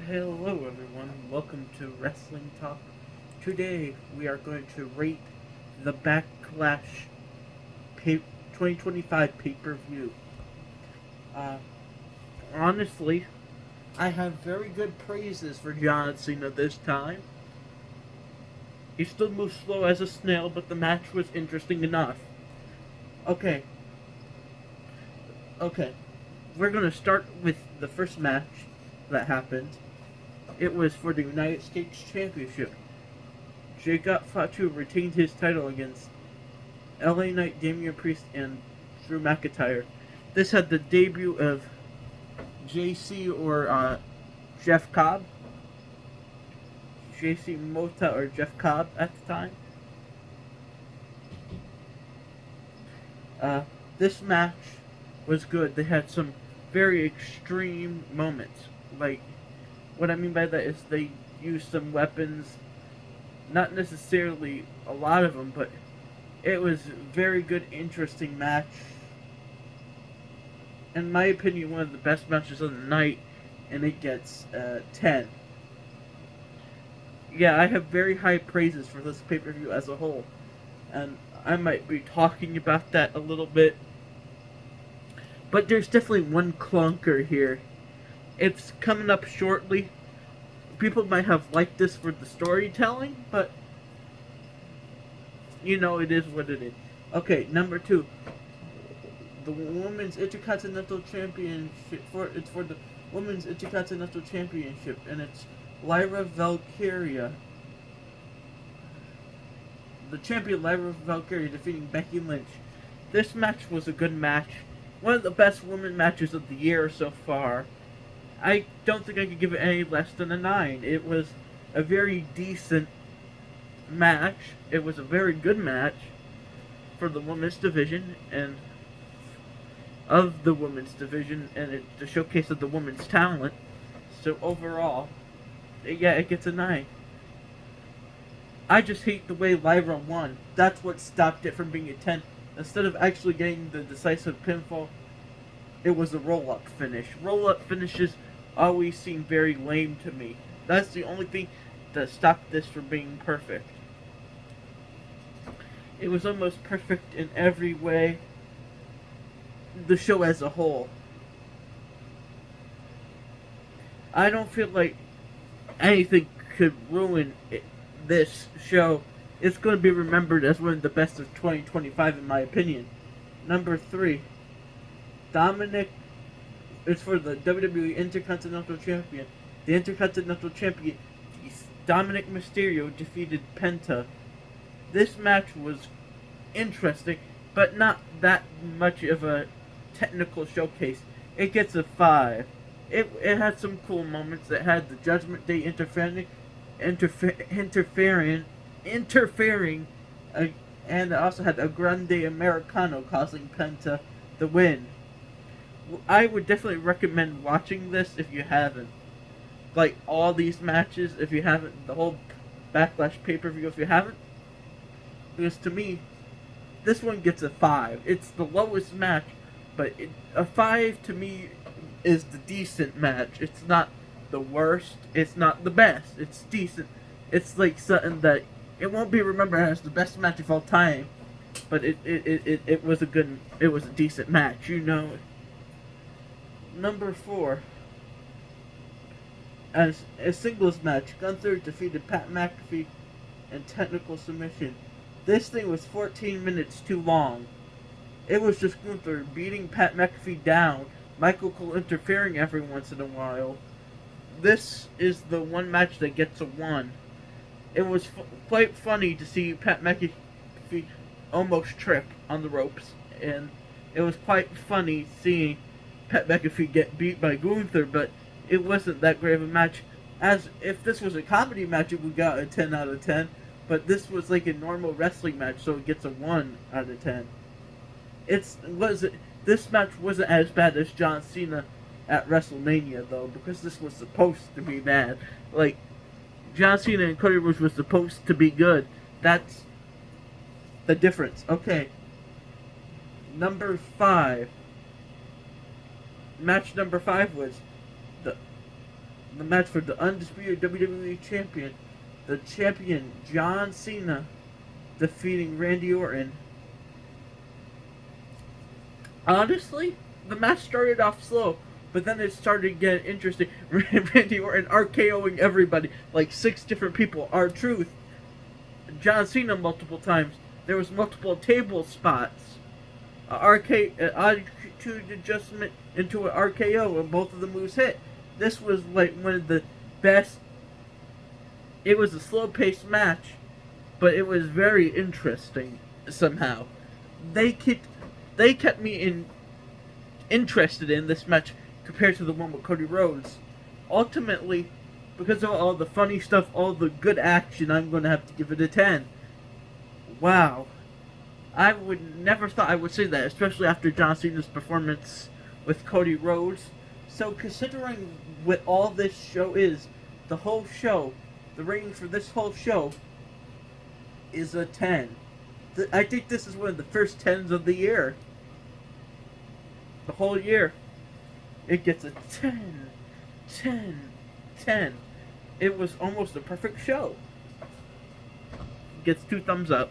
Hello everyone, welcome to Wrestling Talk. Today we are going to rate the Backlash 2025 pay-per-view. Uh, Honestly, I have very good praises for John Cena this time. He still moves slow as a snail, but the match was interesting enough. Okay, okay, we're going to start with the first match that happened. It was for the United States Championship. Jacob Fatu retained his title against LA Knight, Damian Priest, and Drew McIntyre. This had the debut of JC or Jeff Cobb, JC Mota or Jeff Cobb at the time. Uh, this match was good. They had some very extreme moments. Like, what I mean by that is they used some weapons, not necessarily a lot of them, but it was a very good, interesting match. In my opinion, one of the best matches of the night, and it gets 10. Yeah, I have very high praises for this pay per view as a whole, and I might be talking about that a little bit. But there's definitely one clunker here. It's coming up shortly. People might have liked this for the storytelling, but it is what it is. Okay, number 2. The Women's Intercontinental Championship it's for the Women's Intercontinental Championship, and it's Lyra Valkyria. The champion Lyra Valkyria defeating Becky Lynch. This match was a good match. One of the best women matches of the year so far. I don't think I could give it any less than a 9. It was a very decent match. It was a very good match for the women's division and of the women's division, and it's the showcase of the women's talent. So overall, yeah, it gets a 9. I just hate the way Lyra won. That's what stopped it from being a 10. Instead of actually getting the decisive pinfall, it was a roll-up finish. Roll-up finishes always seem very lame to me. That's the only thing that stopped this from being perfect. It was almost perfect in every way. The show as a whole. I don't feel like anything could ruin this show. It's going to be remembered as one of the best of 2025 in my opinion. Number 3. Dominic is for the WWE Intercontinental Champion. The Intercontinental Champion, Dominic Mysterio, defeated Penta. This match was interesting, but not that much of a technical showcase. It gets a 5. It had some cool moments. It had the Judgment Day interfering, and it also had a Grande Americano causing Penta the win. I would definitely recommend watching this if you haven't. Like all these matches, if you haven't, the whole Backlash pay-per-view, if you haven't. Because to me, this one gets a 5. It's the lowest match, but a 5 to me is the decent match. It's not the worst. It's not the best. It's decent. It's like something that it won't be remembered as the best match of all time, but it was a decent match. Number 4. As a singles match, Gunther defeated Pat McAfee in technical submission. This thing was 14 minutes too long. It was just Gunther beating Pat McAfee down, Michael Cole interfering every once in a while. This is the one match that gets a 1. It was quite funny to see Pat McAfee almost trip on the ropes, and it was quite funny seeing Pat McAfee get beat by Gunther, but it wasn't that great of a match. As if this was a comedy match, it would got a 10 out of 10, but this was like a normal wrestling match, so it gets a 1 out of 10. This match wasn't as bad as John Cena at WrestleMania though, because this was supposed to be bad. Like John Cena and Cody Rhodes was supposed to be good. That's the difference. Okay. Number 5. Match number 5 was the the match for the undisputed WWE champion, the champion John Cena defeating Randy Orton. Honestly, the match started off slow, but then it started getting interesting. Randy Orton RKOing everybody, like 6 different people. R-Truth, John Cena multiple times. There was multiple table spots. Attitude adjustment into an RKO, and both of the moves hit. This was like one of the best. It was a slow-paced match, but it was very interesting somehow. They kept me interested in this match compared to the one with Cody Rhodes. Ultimately, because of all the funny stuff, all the good action, I'm going to have to give it a 10. Wow. I would never thought I would say that, especially after John Cena's performance with Cody Rhodes. So considering what all this show is, the whole show, the rating for this whole show is a 10. I think this is one of the first 10s of the year. The whole year. It gets a 10, 10, 10. It was almost a perfect show. It gets 2 thumbs up.